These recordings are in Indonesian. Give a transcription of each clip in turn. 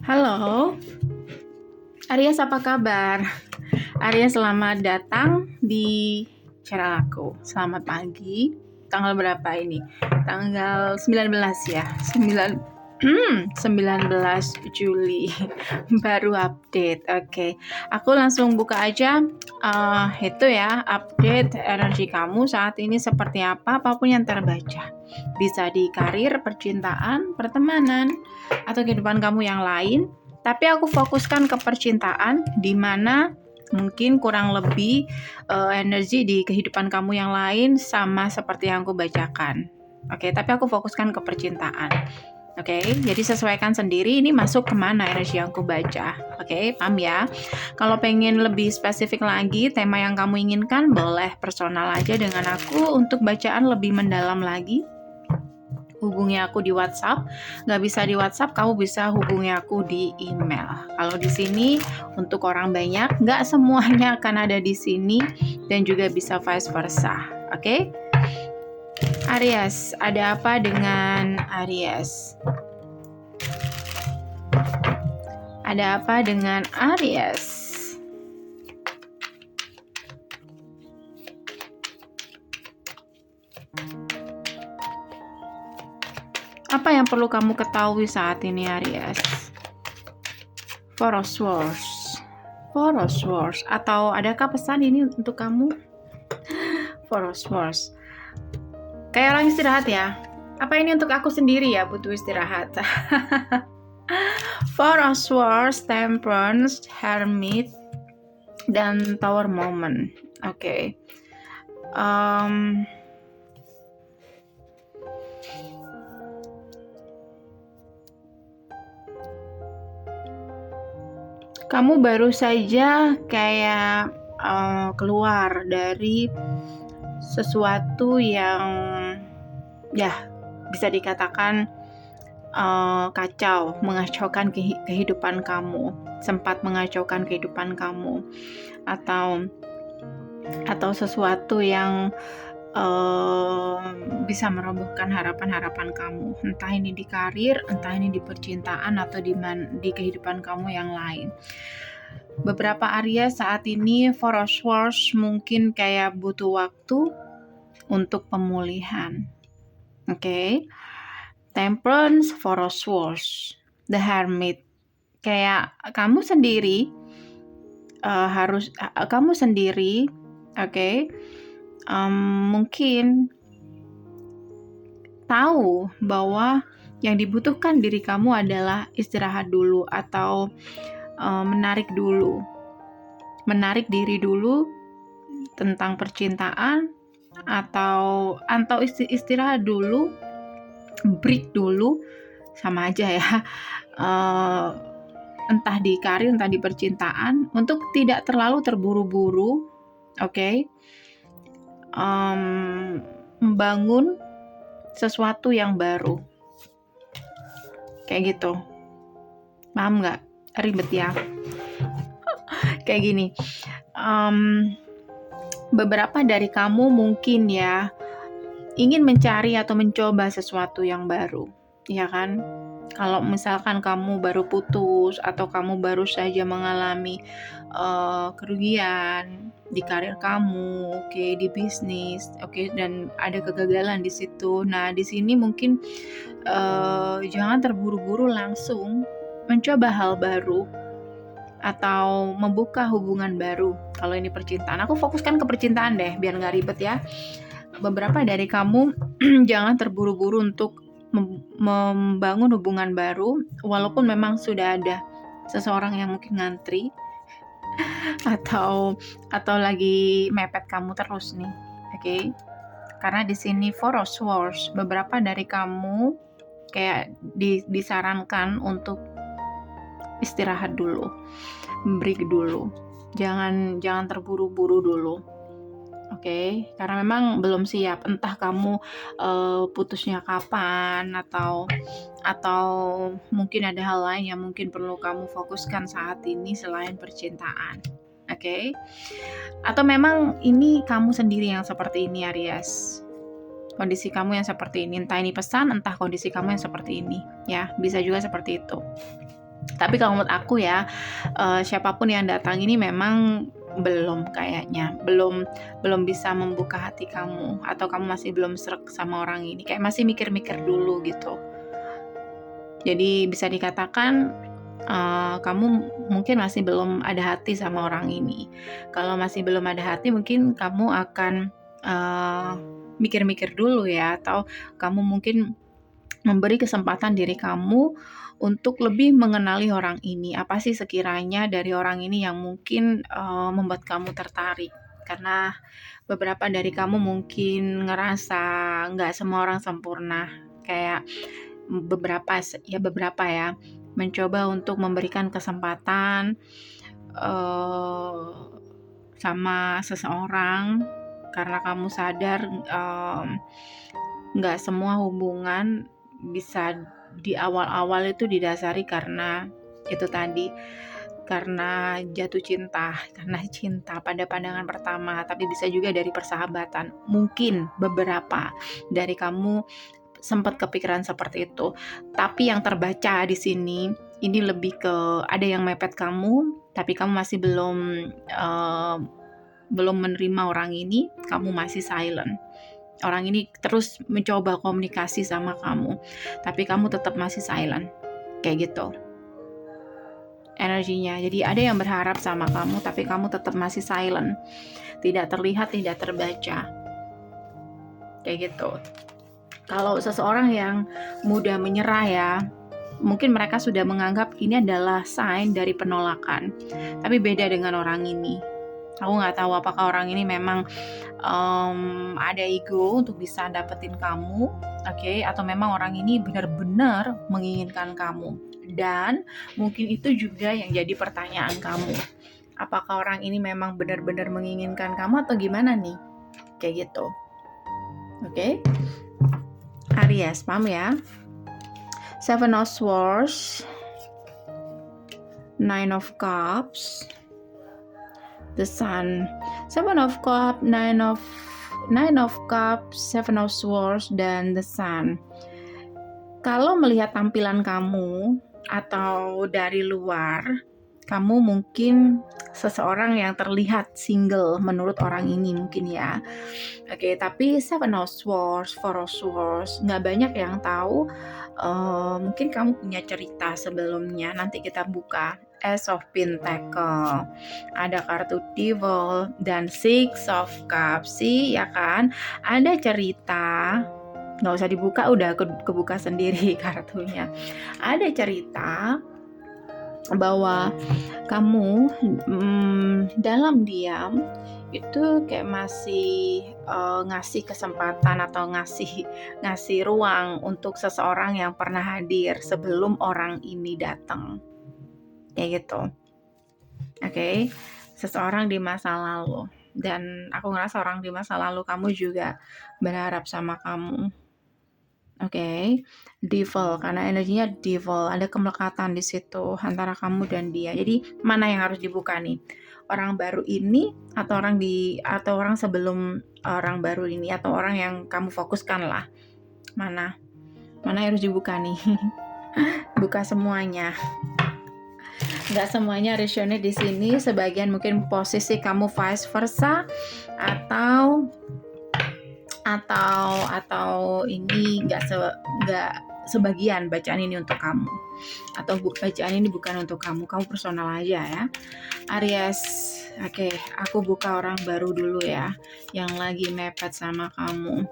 Halo, Aries apa kabar? Aries selamat datang di channel aku. Selamat pagi. Tanggal berapa ini? Tanggal 19 ya. 19 Juli. Baru update. Oke. Aku langsung buka aja itu ya, update energi kamu saat ini seperti apa, apapun yang terbaca. Bisa di karir, percintaan, pertemanan, atau kehidupan kamu yang lain. Tapi aku fokuskan ke percintaan, di mana mungkin kurang lebih energi di kehidupan kamu yang lain sama seperti yang aku bacakan. Oke, tapi aku fokuskan ke percintaan. Oke, jadi sesuaikan sendiri ini masuk kemana energi yang aku baca. Oke, paham ya? Kalau pengen lebih spesifik lagi, tema yang kamu inginkan boleh personal aja dengan aku untuk bacaan lebih mendalam lagi. Hubungi aku di WhatsApp. Nggak bisa di WhatsApp, kamu bisa hubungi aku di email. Kalau di sini untuk orang banyak, nggak semuanya akan ada di sini dan juga bisa vice versa. Oke? Aries, ada apa dengan Aries? Ada apa dengan Aries? Apa yang perlu kamu ketahui saat ini, Aries? Four of Swords. Four of Swords. Atau adakah pesan ini untuk kamu? Four of Swords. Kayak orang istirahat ya. Apa ini untuk aku sendiri ya, butuh istirahat? Four of Swords, Temperance, Hermit, dan Tower Moment. Oke. Kamu baru saja kayak keluar dari sesuatu yang ya bisa dikatakan kacau, mengacaukan kehidupan kamu, sempat mengacaukan kehidupan kamu, atau sesuatu yang bisa merobohkan harapan-harapan kamu, entah ini di karir, entah ini di percintaan, atau di kehidupan kamu yang lain. Beberapa Aries saat ini Four of Swords mungkin kayak butuh waktu untuk pemulihan. Oke. Temperance, Four of Swords, The Hermit. Kayak kamu sendiri kamu sendiri, oke, mungkin tahu bahwa yang dibutuhkan diri kamu adalah istirahat dulu atau menarik diri dulu tentang percintaan, atau istirahat dulu, break dulu, sama aja ya, entah di karir, entah di percintaan, untuk tidak terlalu terburu-buru, oke? Membangun sesuatu yang baru, kayak gitu. Paham nggak? Ribet ya. Kayak gini. Beberapa dari kamu mungkin ya ingin mencari atau mencoba sesuatu yang baru, ya kan? Kalau misalkan kamu baru putus atau kamu baru saja mengalami kerugian di karir kamu, oke, di bisnis, oke, dan ada kegagalan di situ. Nah, di sini mungkin jangan terburu-buru langsung mencoba hal baru atau membuka hubungan baru. Kalau ini percintaan, aku fokuskan ke percintaan deh, biar nggak ribet ya. Beberapa dari kamu jangan terburu-buru untuk membangun hubungan baru, walaupun memang sudah ada seseorang yang mungkin ngantri atau lagi mepet kamu terus nih, oke? Karena di sini Four of Swords, beberapa dari kamu kayak disarankan untuk istirahat dulu, break dulu, jangan terburu-buru dulu. Oke, karena memang belum siap, entah kamu putusnya kapan, atau mungkin ada hal lain yang mungkin perlu kamu fokuskan saat ini selain percintaan. Oke. Atau memang ini kamu sendiri yang seperti ini, Aries. Kondisi kamu yang seperti ini, entah ini pesan, entah kondisi kamu yang seperti ini, ya, bisa juga seperti itu. Tapi kalau menurut aku ya, siapapun yang datang ini memang kayaknya belum bisa membuka hati kamu, atau kamu masih belum sreg sama orang ini, kayak masih mikir-mikir dulu gitu. Jadi bisa dikatakan kamu mungkin masih belum ada hati sama orang ini. Kalau masih belum ada hati, mungkin kamu akan mikir-mikir dulu ya, atau kamu mungkin memberi kesempatan diri kamu untuk lebih mengenali orang ini. Apa sih sekiranya dari orang ini yang mungkin membuat kamu tertarik? Karena beberapa dari kamu mungkin ngerasa nggak semua orang sempurna. Kayak beberapa ya mencoba untuk memberikan kesempatan sama seseorang, karena kamu sadar nggak semua hubungan bisa di awal-awal itu didasari karena itu tadi, karena jatuh cinta, karena cinta pada pandangan pertama, tapi bisa juga dari persahabatan. Mungkin beberapa dari kamu sempat kepikiran seperti itu, tapi yang terbaca di sini ini lebih ke ada yang mepet kamu, tapi kamu masih belum menerima orang ini, kamu masih silent. Orang ini terus mencoba komunikasi sama kamu, tapi kamu tetap masih silent, kayak gitu energinya. Jadi ada yang berharap sama kamu, tapi kamu tetap masih silent, tidak terlihat, tidak terbaca, kayak gitu. Kalau seseorang yang mudah menyerah ya, mungkin mereka sudah menganggap ini adalah sign dari penolakan, tapi beda dengan orang ini. Aku nggak tahu apakah orang ini memang ada ego untuk bisa dapetin kamu, oke? Atau memang orang ini benar-benar menginginkan kamu. Dan mungkin itu juga yang jadi pertanyaan kamu. Apakah orang ini memang benar-benar menginginkan kamu atau gimana nih? Kayak gitu. Oke? Aries, paham ya? Seven of Swords, Nine of Cups, the Sun, Seven of Cups, Nine of Cups, Seven of Swords, dan the Sun. Kalau melihat tampilan kamu atau dari luar, kamu mungkin seseorang yang terlihat single menurut orang ini mungkin ya. Oke, tapi Seven of Swords, Four of Swords, nggak banyak yang tahu. Mungkin kamu punya cerita sebelumnya. Nanti kita buka Ace of Pentacle, ada kartu Devil, dan Six of Cups. Sih, ya kan? Ada cerita. Nggak usah dibuka, udah kebuka sendiri kartunya. Ada cerita bahwa kamu dalam diam itu kayak masih ngasih kesempatan atau ngasih ruang untuk seseorang yang pernah hadir sebelum orang ini datang, kayak gitu. Oke, seseorang di masa lalu, dan aku ngerasa orang di masa lalu kamu juga berharap sama kamu. Oke, Devil, karena energinya Devil, ada kemelekatan di situ antara kamu dan dia. Jadi mana yang harus dibuka nih? Orang baru ini atau orang sebelum orang baru ini, atau orang yang kamu fokuskan lah? Mana yang harus dibuka nih? Buka semuanya. Nggak semuanya resonate di sini. Sebagian mungkin posisi kamu vice versa, atau ini nggak sebagian bacaan ini untuk kamu, atau bacaan ini bukan untuk kamu personal aja ya Aries. Oke, aku buka orang baru dulu ya, yang lagi mepet sama kamu.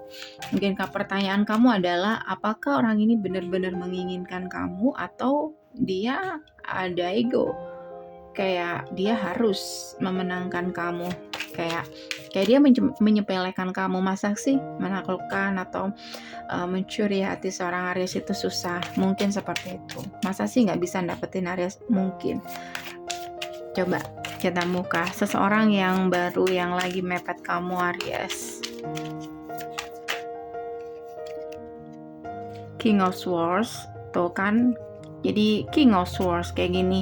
Mungkin pertanyaan kamu adalah apakah orang ini benar-benar menginginkan kamu, atau dia ada ego, kayak dia harus memenangkan kamu, kayak dia menyepelekan kamu. Masa sih menaklukkan atau mencuri hati seorang Aries itu susah? Mungkin seperti itu. Masa sih nggak bisa dapetin Aries? Mungkin. Coba kita buka seseorang yang baru yang lagi mepet kamu Aries. King of Swords, tuh kan. Jadi King of Swords kayak gini,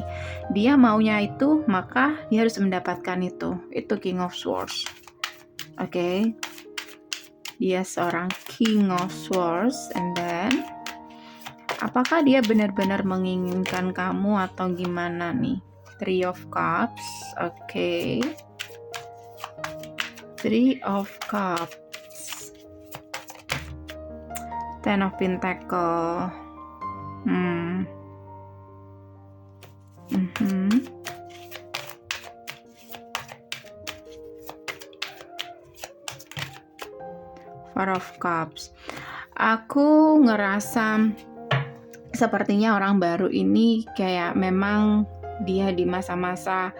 dia maunya itu, maka dia harus mendapatkan itu King of Swords. Oke. Dia seorang King of Swords, and then Apakah dia benar-benar menginginkan kamu atau gimana nih? Three of Cups, oke. Three of Cups, Ten of Pentacle, Four of Cups. Aku ngerasa sepertinya orang baru ini kayak memang dia di masa-masa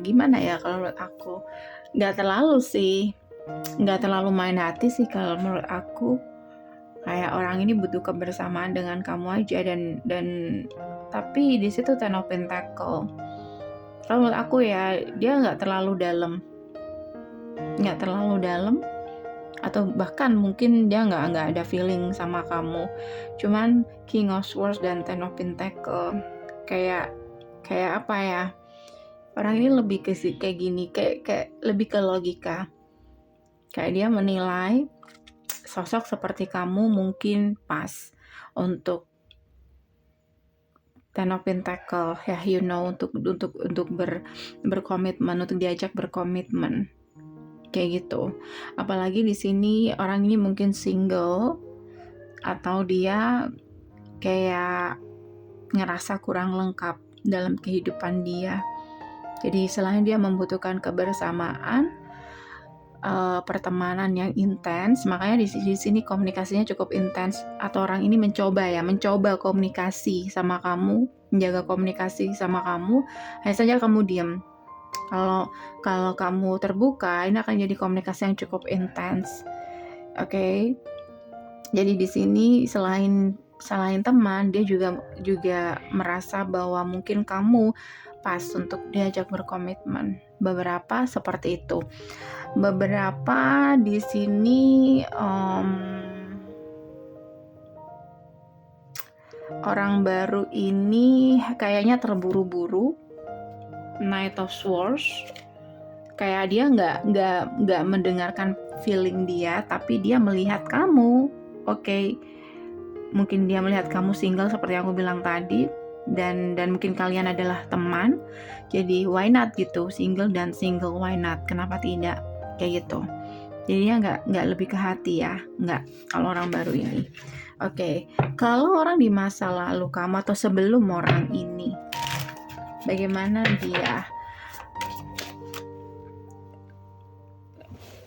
gimana ya, kalau menurut aku nggak terlalu main hati sih kalau menurut aku. Kayak orang ini butuh kebersamaan dengan kamu aja, dan tapi di situ Ten of Pentacle. Kalau menurut aku ya, dia nggak terlalu dalam, atau bahkan mungkin dia nggak ada feeling sama kamu. Cuman King of Swords dan Ten of Pentacle kayak apa ya, orang ini lebih ke kayak gini, kayak lebih ke logika. Kayak dia menilai sosok seperti kamu mungkin pas untuk Ten of Pentacle ya, untuk berkomitmen, untuk diajak berkomitmen kayak gitu. Apalagi di sini orang ini mungkin single, atau dia kayak ngerasa kurang lengkap dalam kehidupan dia. Jadi selain dia membutuhkan kebersamaan, pertemanan yang intens, makanya di sini komunikasinya cukup intens, atau orang ini mencoba komunikasi sama kamu, menjaga komunikasi sama kamu. Hanya saja kamu diam. Kalau kamu terbuka, ini akan jadi komunikasi yang cukup intens. Oke. Jadi di sini selain teman, dia juga merasa bahwa mungkin kamu pas untuk diajak berkomitmen. Beberapa seperti itu. Beberapa di sini orang baru ini kayaknya terburu-buru. Knight of Swords, kayak dia nggak mendengarkan feeling dia, tapi dia melihat kamu. Oke. Mungkin dia melihat kamu single seperti yang aku bilang tadi, dan mungkin kalian adalah teman. Jadi why not gitu, single, why not? Kenapa tidak? Kayak gitu. Jadinya nggak lebih ke hati ya, nggak kalau orang baru ini. Oke. Kalau orang di masa lalu kamu atau sebelum orang ini, bagaimana dia?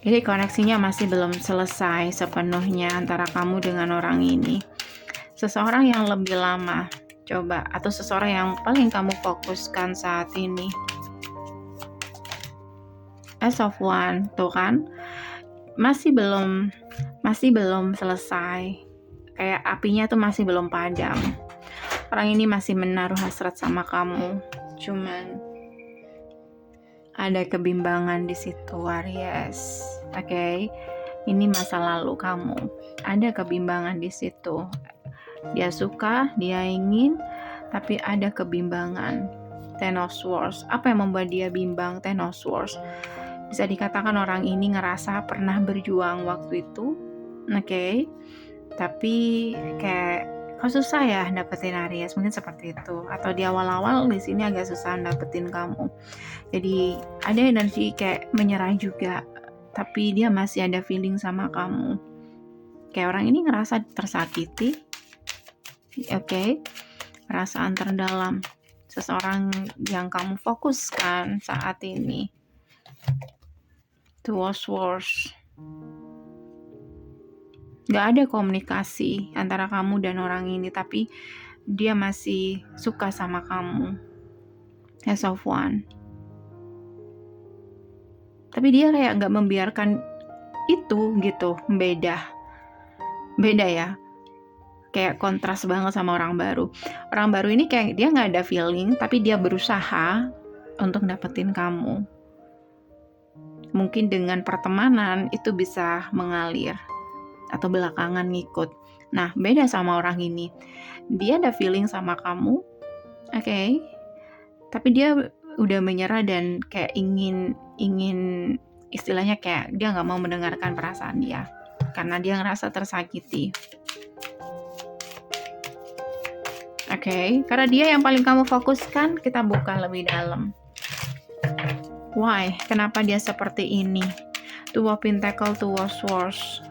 Jadi koneksinya masih belum selesai sepenuhnya antara kamu dengan orang ini. Seseorang yang lebih lama, coba, atau seseorang yang paling kamu fokuskan saat ini. Ace of Wands, tuh kan? Masih belum selesai. Kayak apinya tuh masih belum padam. Orang ini masih menaruh hasrat sama kamu. Cuman ada kebimbangan di situ, Aries. Oke. Ini masa lalu kamu. Ada kebimbangan di situ. Dia suka, dia ingin, tapi ada kebimbangan. Ten of Swords. Apa yang membuat dia bimbang? Ten of Swords. Bisa dikatakan orang ini ngerasa pernah berjuang waktu itu. Oke. Tapi kayak kok susah ya dapetin Aries, mungkin seperti itu. Atau di awal-awal di sini agak susah dapetin kamu. Jadi ada energi kayak menyerah juga, tapi dia masih ada feeling sama kamu. Kayak orang ini ngerasa tersakiti. Oke. Perasaan terdalam seseorang yang kamu fokuskan saat ini. Two of Swords. Gak ada komunikasi antara kamu dan orang ini, tapi dia masih suka sama kamu. Ace of Wands. Tapi dia kayak gak membiarkan itu gitu. Beda ya. Kayak kontras banget sama orang baru. Orang baru ini kayak dia gak ada feeling, tapi dia berusaha untuk dapetin kamu. Mungkin dengan pertemanan itu bisa mengalir, atau belakangan ngikut. Nah, beda sama orang ini. Dia ada feeling sama kamu, oke, tapi dia udah menyerah dan kayak ingin istilahnya kayak dia nggak mau mendengarkan perasaan dia karena dia ngerasa tersakiti. Oke, karena dia yang paling kamu fokuskan, kita buka lebih dalam. Why? Kenapa dia seperti ini? Two of Pentacle, Two of Swords,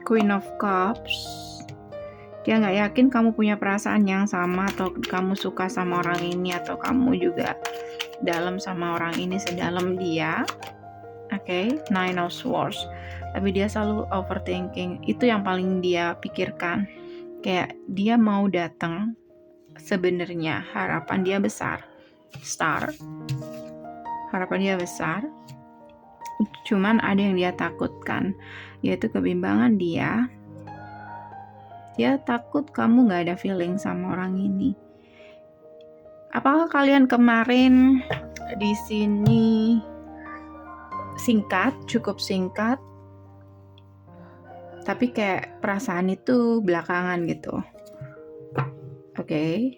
Queen of Cups. Dia nggak yakin kamu punya perasaan yang sama, atau kamu suka sama orang ini, atau kamu juga dalam sama orang ini sedalam dia. Oke, Nine of Swords. Tapi dia selalu overthinking. Itu yang paling dia pikirkan. Kayak dia mau datang, sebenarnya harapan dia besar. Star. Harapan dia besar. Cuman ada yang dia takutkan, yaitu kebimbangan dia. Dia takut kamu gak ada feeling sama orang ini. Apakah kalian kemarin di sini singkat, cukup singkat, tapi kayak perasaan itu belakangan gitu. Oke.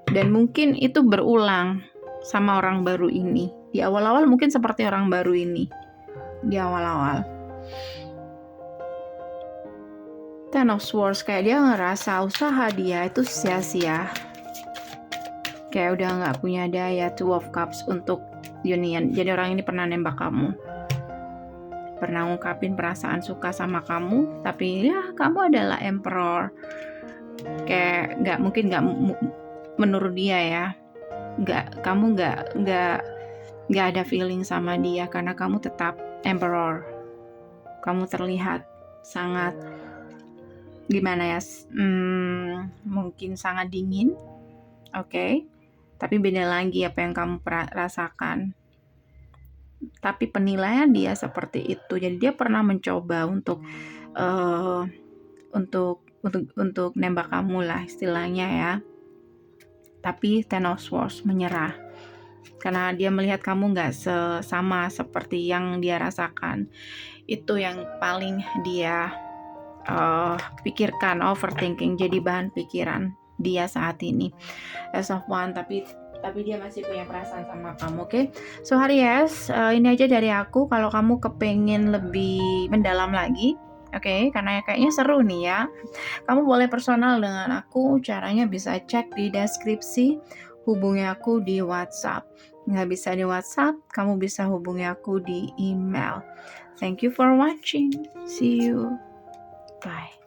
Dan mungkin itu berulang sama orang baru ini. Di awal-awal mungkin seperti orang baru ini. Di awal-awal. Ten of Swords, kayak dia ngerasa usaha dia itu sia-sia. Kayak udah gak punya daya. Two of Cups untuk union. Jadi orang ini pernah nembak kamu, pernah ngungkapin perasaan suka sama kamu, tapi ya kamu adalah emperor. Kayak mungkin menurut dia ya, kamu nggak ada feeling sama dia karena kamu tetap emperor. Kamu terlihat sangat gimana ya, mungkin sangat dingin. Oke. Tapi beda lagi apa yang kamu rasakan. Tapi penilaian dia seperti itu. Jadi dia pernah mencoba untuk nembak kamu lah istilahnya ya. Tapi Ten of Swords menyerah karena dia melihat kamu nggak sama seperti yang dia rasakan. Itu yang paling dia pikirkan, overthinking, jadi bahan pikiran dia saat ini. As of One, tapi dia masih punya perasaan sama kamu. Oke. So Aries, ini aja dari aku. Kalau kamu kepengen lebih mendalam lagi, oke, karena kayaknya seru nih ya, kamu boleh personal dengan aku. Caranya bisa cek di deskripsi. Hubungi aku di WhatsApp. Nggak bisa di WhatsApp, kamu bisa hubungi aku di email. Thank you for watching. See you. Bye.